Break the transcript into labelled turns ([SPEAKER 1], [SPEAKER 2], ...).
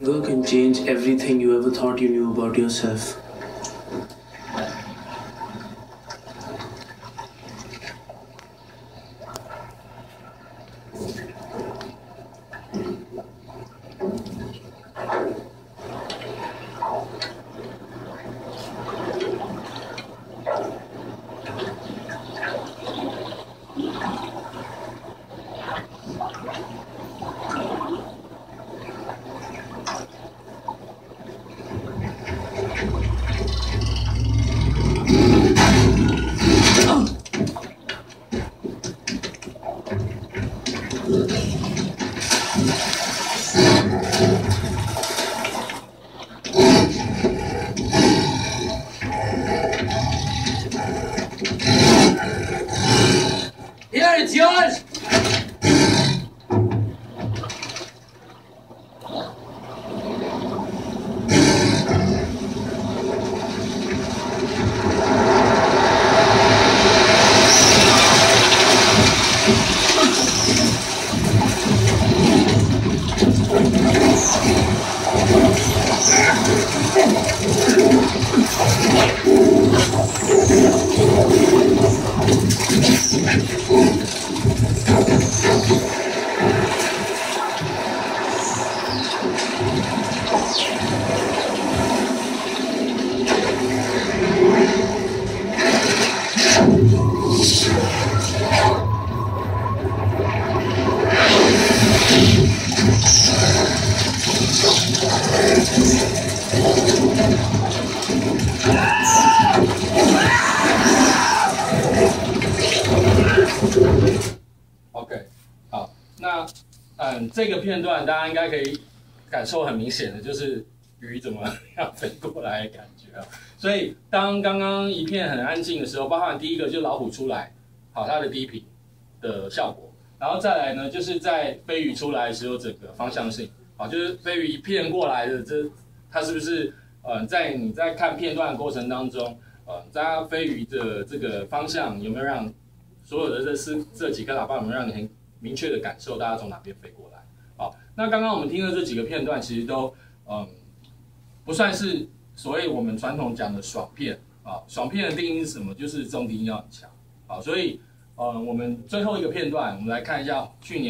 [SPEAKER 1] Anger can change everything you ever thought you knew about yourself.
[SPEAKER 2] Here, it's yours!
[SPEAKER 3] OK， 好，那这个片段大家应该可以感受很明显的，就是鱼怎么样飞过来的感觉啊。所以当刚刚一片很安静的时候，包含第一个就是老虎出来，好，它的低频的效果，然后再来呢，就是在飞鱼出来的时候，整个方向性，好，就是飞鱼一片过来的它是不是在你在看片段的过程当中，它飞鱼的这个方向有没有让所有的这几颗喇叭有没有让你很明确的感受大家从哪边飞过来？好，那刚刚我们听的这几个片段，其实都不算是所谓我们传统讲的爽片啊。爽片的定义是什么？就是重低音要很强。好，所以我们最后一个片段，我们来看一下去年。